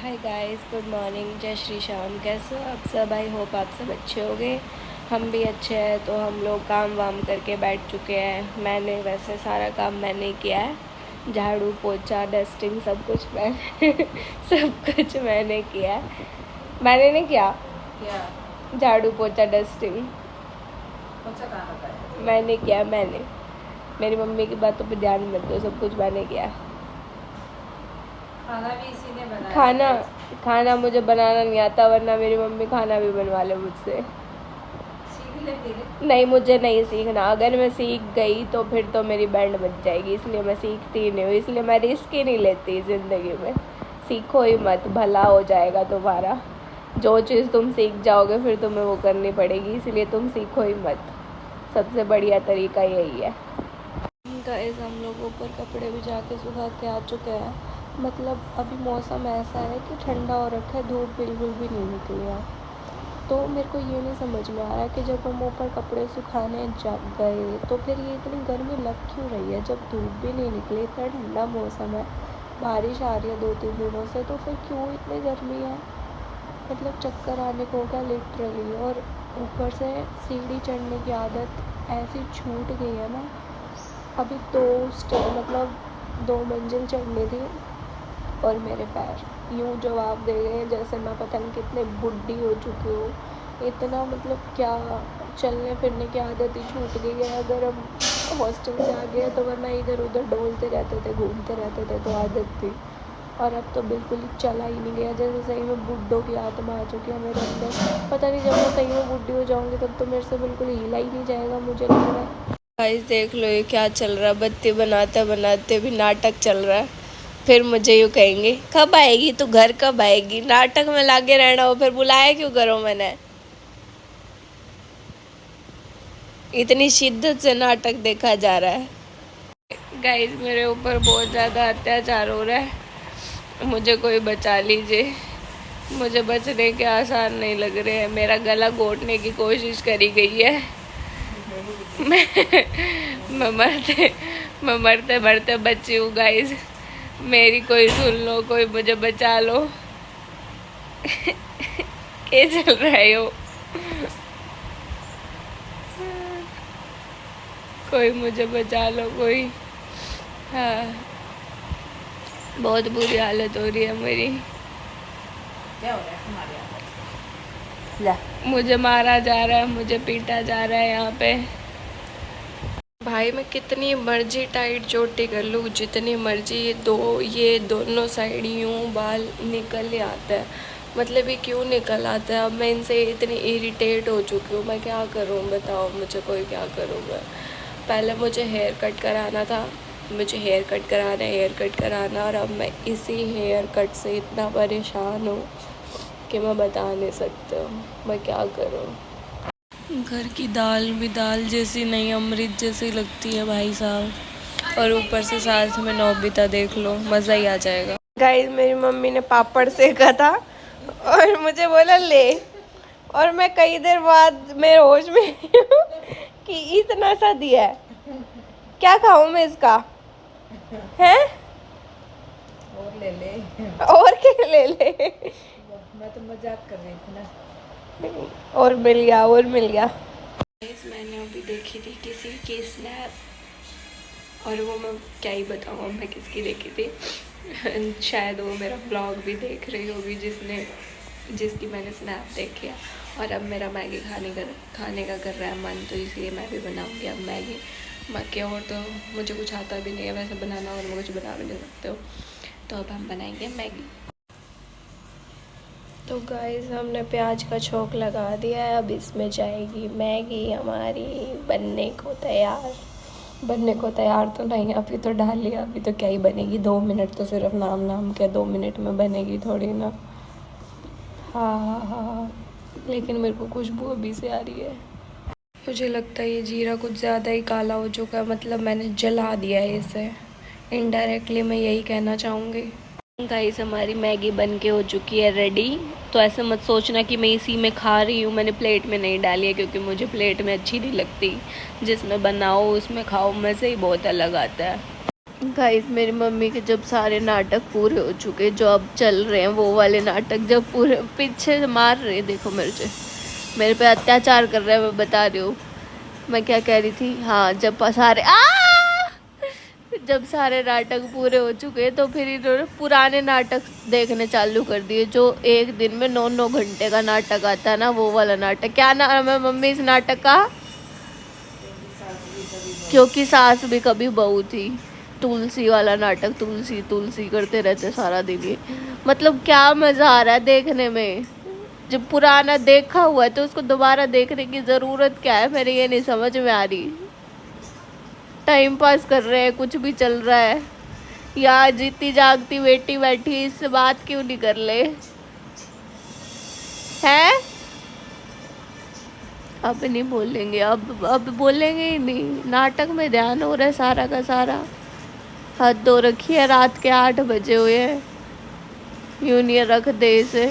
Hi guys, good morning, जय श्री श्याम। कैसे हो आप सब? आई होप आप सब अच्छे होंगे। हम भी अच्छे हैं। तो हम लोग काम वाम करके बैठ चुके हैं। मैंने वैसे सारा काम मैंने किया है, झाड़ू पोछा डस्टिंग सब कुछ मैंने सब कुछ मैंने किया है। मैंने नहीं किया क्या झाड़ू पोछा डस्टिंग। पोछा कहाँ होता है? मैंने किया। मैंने मेरी मम्मी की बातों पे ध्यान मत दो, सब कुछ मैंने किया। खाना भी इसी ने बनाया? खाना मुझे बनाना नहीं आता, वरना मेरी मम्मी खाना भी बनवा ले मुझसे। सीख ले फिर। नहीं, मुझे नहीं सीखना। अगर मैं सीख गई तो फिर तो मेरी बैंड बज जाएगी, इसलिए मैं सीखती ही नहीं हूँ। इसलिए मैं रिस्क ही नहीं लेती ज़िंदगी में। सीखो ही मत, भला हो जाएगा तुम्हारा। जो चीज़ तुम सीख जाओगे फिर तुम्हें वो करनी पड़ेगी, इसलिए तुम सीखो ही मत। सबसे बढ़िया तरीका यही है। गाइस, हम लोग ऊपर कपड़े भी जाके सुखा के आ चुके हैं। मतलब अभी मौसम ऐसा है कि ठंडा हो रखा है, धूप बिल्कुल भी नहीं निकली है। तो मेरे को ये नहीं समझ में आ रहा है कि जब हम ऊपर कपड़े सुखाने गए तो फिर ये इतनी गर्मी लग क्यों रही है, जब धूप भी नहीं निकली, इतना ठंडा मौसम है, बारिश आ रही है 2-3 दिनों से, तो फिर क्यों इतनी गर्मी है? मतलब चक्कर आने को होगा लिटरली। और ऊपर से सीढ़ी चढ़ने की आदत ऐसी छूट गई है ना। अभी मतलब 2 मंजिल चढ़नी थी और मेरे पैर यूँ जवाब दे गए जैसे मैं पता नहीं कितने बुढ़ी हो चुकी हूँ। इतना मतलब क्या, चलने फिरने की आदत ही छूट गई है। अगर हम हॉस्टल से आ गए तो वरना इधर उधर डोलते रहते थे, घूमते रहते थे, तो आदत थी। और अब तो बिल्कुल ही चला ही नहीं गया, जैसे सही में बुड्ढों की आत्मा आ चुकी है मेरे अंदर। पता नहीं जब मैं सही में बुढ़ी हो जाऊँगी तब तो मेरे से बिल्कुल हिला ही नहीं जाएगा, मुझे लग रहा है। गाइस देख लो ये क्या चल रहा है। बत्ती बनाते बनाते भी नाटक चल रहा है। फिर मुझे यूँ कहेंगे कब आएगी तू घर, कब आएगी? नाटक में लागे रहना हो, फिर बुलाया क्यों करो मैंने? इतनी शिद्दत से नाटक देखा जा रहा है। गाइस, मेरे ऊपर बहुत ज़्यादा अत्याचार हो रहा है, मुझे कोई बचा लीजिए। मुझे बचने के आसार नहीं लग रहे हैं। मेरा गला घोटने की कोशिश करी गई है। मैं मरते मरते बची हूँ गाइस। मेरी कोई सुन लो, कोई मुझे बचा लो। क्या चल रहा है यो? कोई मुझे बचा लो, कोई। हाँ, बहुत बुरी हालत हो रही है मेरी। क्या हो रहा है तुम्हारे यहाँ? मुझे मारा जा रहा है, मुझे पीटा जा रहा है यहाँ पे। भाई मैं कितनी मर्जी टाइट चोटी कर लूँ, जितनी मर्जी, ये दोनों साइड यूँ बाल निकल ही आता है। मतलब ये क्यों निकल आता है? अब मैं इनसे इतनी इरिटेट हो चुकी हूँ। मैं क्या करूँ बताओ मुझे, कोई क्या करूँ मैं? पहले मुझे हेयर कट कराना था, मुझे हेयर कट कराना और अब मैं इसी हेयर कट से इतना परेशान हूँ कि मैं बता नहीं सकती हूँ। मैं क्या करूँ? घर की दाल भी दाल जैसी नहीं, अमृत जैसी लगती है भाई साहब। और ऊपर से साथ में नौबिता देख लो, मज़ा ही आ जाएगा। गाइस, मेरी मम्मी ने पापड़ सेका था और मुझे बोला ले, और मैं कई देर बाद मेरे होश में हूँ कि इतना सा दिया है, क्या खाऊं मैं इसका? हैं? और ले ले। और क्या ले ले? मैं तो मजाक कर रही थी ना। और मिल गया, और मिल गया। मैंने अभी देखी थी किसी की स्नैप, और वो मैं क्या ही बताऊँ मैं किसकी देखी थी। शायद वो मेरा ब्लॉग भी देख रही होगी जिसकी मैंने स्नैप देखी है। और अब मेरा मैगी खाने का कर रहा है मन, तो इसलिए मैं भी बनाऊँगी अब मैगी। बाकी और तो मुझे कुछ आता भी नहीं है वैसे बनाना, और मैं कुछ बना भी नहीं सकते हो। तो अब हम बनाएंगे मैगी। तो गाइस, हमने प्याज का छोंक लगा दिया है, अब इसमें जाएगी मैगी हमारी बनने को तैयार तो नहीं, अभी तो डाल लिया, अभी तो क्या ही बनेगी। 2 मिनट तो सिर्फ नाम के 2 मिनट में बनेगी थोड़ी ना। हाँ हाँ हाँ, लेकिन मेरे को खुशबू अभी से आ रही है। मुझे लगता है ये जीरा कुछ ज़्यादा ही काला हो चुका है, मतलब मैंने जला दिया है इसे। इनडायरेक्टली मैं यही कहना चाहूँगी। गाइस, हमारी मैगी बन के हो चुकी है रेडी। तो ऐसे मत सोचना कि मैं इसी में खा रही हूँ, मैंने प्लेट में नहीं डाली है, क्योंकि मुझे प्लेट में अच्छी नहीं लगती। जिसमें बनाओ उसमें खाओ, मज़े ही बहुत अलग आता है। गाइस मेरी मम्मी के जब सारे नाटक पूरे हो चुके, जो अब चल रहे हैं वो वाले नाटक, जब पूरे पीछे से मार रहे हैं, देखो मेरे पे अत्याचार कर रहे हैं, मैं बता रही हूँ। मैं क्या कह रही थी, हाँ जब सारे नाटक पूरे हो चुके तो फिर इन्होंने पुराने नाटक देखने चालू कर दिए, जो एक दिन में 9-9 घंटे का नाटक आता है ना, वो वाला नाटक। क्या नाम है मम्मी इस नाटक का? क्योंकि सास भी कभी बहू थी। तुलसी वाला नाटक, तुलसी तुलसी करते रहते सारा दिन ये। मतलब क्या मजा आ रहा है देखने में। जब पुराना देखा हुआ है तो उसको दोबारा देखने की जरूरत क्या है, मेरे ये नहीं समझ में आ रही। टाइम पास कर रहे हैं, कुछ भी चल रहा है, या जीती जागती बेटी बैठी, इससे बात क्यों नहीं कर ले हैं? अब नहीं बोलेंगे, अब बोलेंगे ही नहीं। नाटक में ध्यान हो रहा है सारा का सारा। हद हो रखी है, रात के 8 बजे हुए हैं, यूं नहीं रख दे इसे।